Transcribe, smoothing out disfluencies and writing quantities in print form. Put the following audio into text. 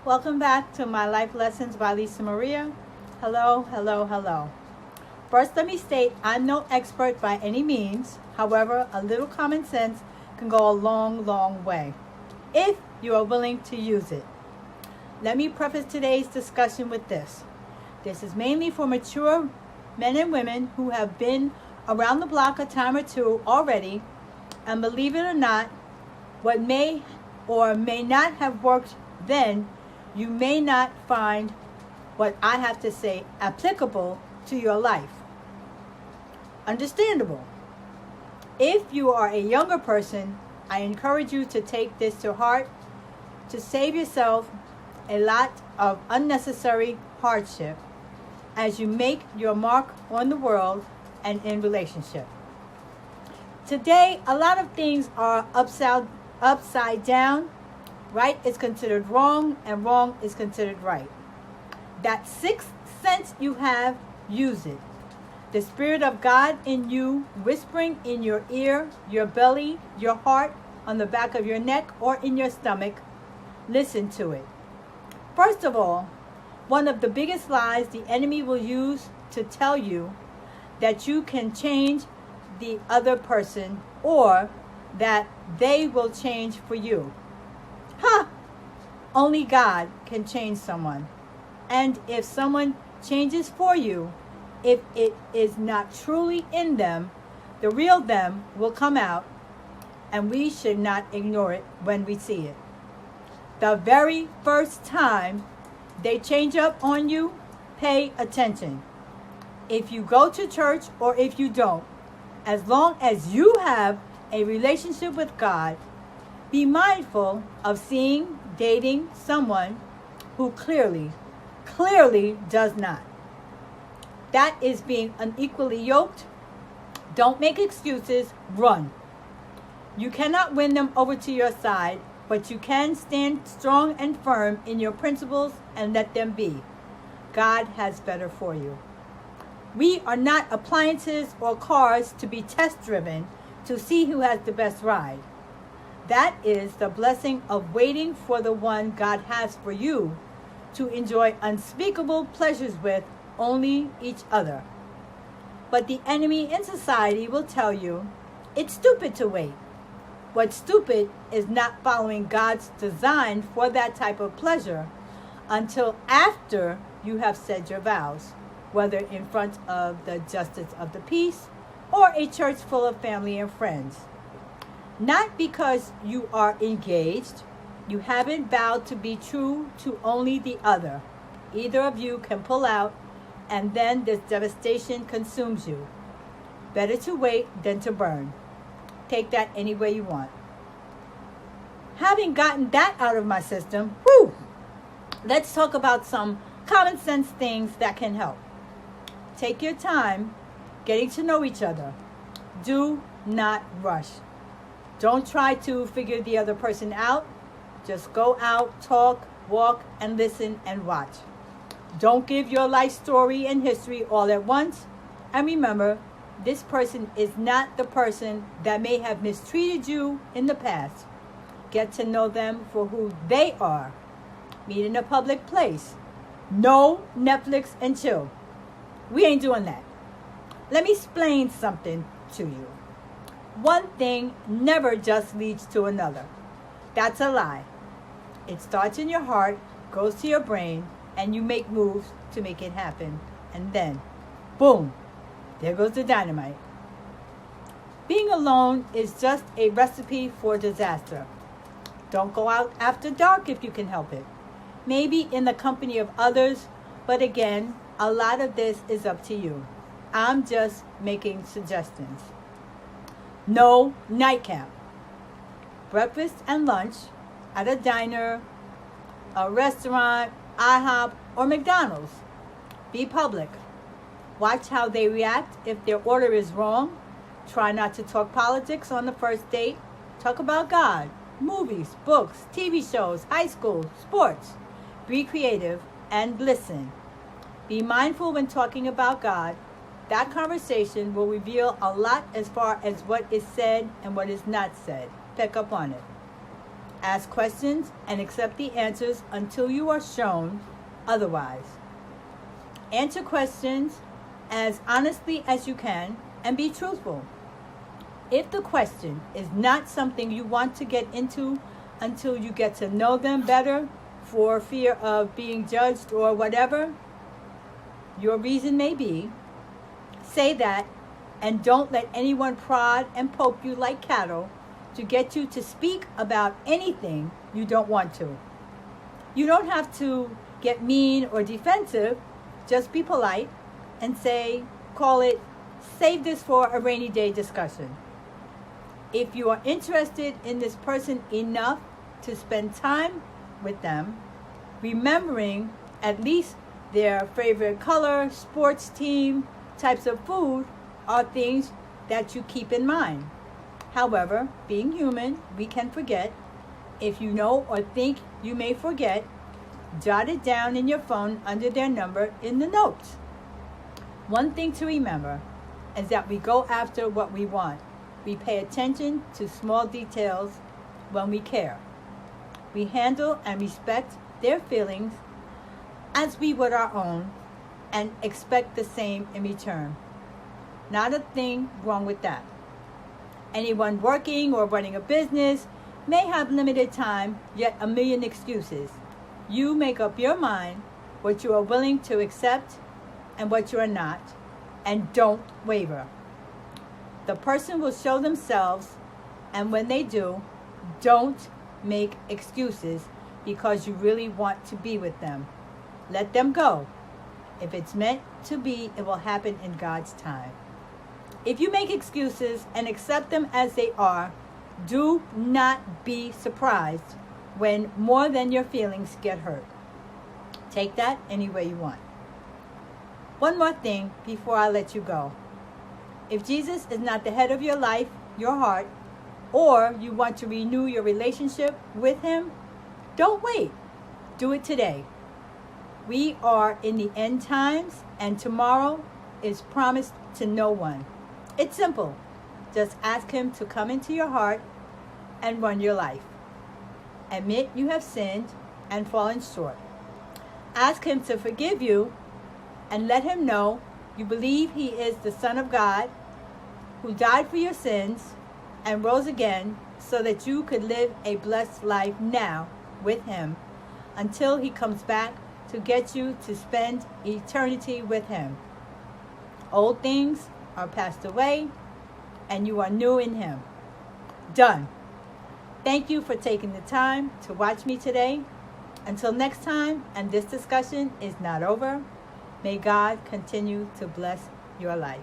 Welcome back to my Life Lessons by Lisa Maria. Hello, hello, hello. First, let me state I'm no expert by any means. However, a little common sense can go a long, long way if you are willing to use it. Let me preface today's discussion with this. This is mainly for mature men and women who have been around the block a time or two already, and believe it or not, what may or may not have worked then, you may not find what I have to say applicable to your life. Understandable. If you are a younger person, I encourage you to take this to heart to save yourself a lot of unnecessary hardship as you make your mark on the world and in relationship. Today, a lot of things are upside down. Right is considered wrong, and wrong is considered right. That sixth sense you have, use it. The Spirit of God in you, whispering in your ear, your belly, your heart, on the back of your neck, or in your stomach, listen to it. First of all, one of the biggest lies the enemy will use to tell you that you can change the other person or that they will change for you. Only God can change someone. And if someone changes for you, if it is not truly in them, the real them will come out, and we should not ignore it when we see it. The very first time they change up on you, pay attention. If you go to church or if you don't, as long as you have a relationship with God, be mindful of dating someone who clearly does not. That is being unequally yoked. Don't make excuses, run. You cannot win them over to your side, but you can stand strong and firm in your principles and let them be. God has better for you. We are not appliances or cars to be test driven to see who has the best ride. That is the blessing of waiting for the one God has for you to enjoy unspeakable pleasures with only each other. But the enemy in society will tell you it's stupid to wait. What's stupid is not following God's design for that type of pleasure until after you have said your vows, whether in front of the justice of the peace or a church full of family and friends. Not because you are engaged, you haven't vowed to be true to only the other. Either of you can pull out, and then this devastation consumes you. Better to wait than to burn. Take that any way you want. Having gotten that out of my system, let's talk about some common sense things that can help. Take your time getting to know each other. Do not rush. Don't try to figure the other person out. Just go out, talk, walk, and listen and watch. Don't give your life story and history all at once. And remember, this person is not the person that may have mistreated you in the past. Get to know them for who they are. Meet in a public place. No Netflix and chill. We ain't doing that. Let me explain something to you. One thing never just leads to another. That's a lie. It starts in your heart, goes to your brain, and you make moves to make it happen. And then, boom, there goes the dynamite. Being alone is just a recipe for disaster. Don't go out after dark if you can help it. Maybe in the company of others, but again, a lot of this is up to you. I'm just making suggestions. No nightcap. Breakfast and lunch at a diner, a restaurant, IHOP, or McDonald's. Be public. Watch how they react if their order is wrong. Try not to talk politics on the first date. Talk about God, movies, books, TV shows, high school, sports. Be creative and listen. Be mindful when talking about God. That conversation will reveal a lot as far as what is said and what is not said. Pick up on it. Ask questions and accept the answers until you are shown otherwise. Answer questions as honestly as you can and be truthful. If the question is not something you want to get into until you get to know them better for fear of being judged or whatever your reason may be, say that and don't let anyone prod and poke you like cattle to get you to speak about anything you don't want to. You don't have to get mean or defensive. Just be polite and call it, save this for a rainy day discussion. If you are interested in this person enough to spend time with them, remembering at least their favorite color, sports team, types of food are things that you keep in mind. However, being human, we can forget. If you know or think you may forget, jot it down in your phone under their number in the notes. One thing to remember is that we go after what we want. We pay attention to small details when we care. We handle and respect their feelings as we would our own and expect the same in return. Not a thing wrong with that. Anyone working or running a business may have limited time, yet a million excuses. You make up your mind what you are willing to accept and what you are not, and don't waver. The person will show themselves, and when they do, don't make excuses because you really want to be with them. Let them go. If it's meant to be, it will happen in God's time. If you make excuses and accept them as they are, do not be surprised when more than your feelings get hurt. Take that any way you want. One more thing before I let you go. If Jesus is not the head of your life, your heart, or you want to renew your relationship with him, don't wait. Do it today. We are in the end times, and tomorrow is promised to no one. It's simple. Just ask him to come into your heart and run your life. Admit you have sinned and fallen short. Ask him to forgive you and let him know you believe he is the Son of God who died for your sins and rose again so that you could live a blessed life now with him until he comes back to get you to spend eternity with him. Old things are passed away and you are new in him. Done. Thank you for taking the time to watch me today. Until next time, and this discussion is not over, may God continue to bless your life.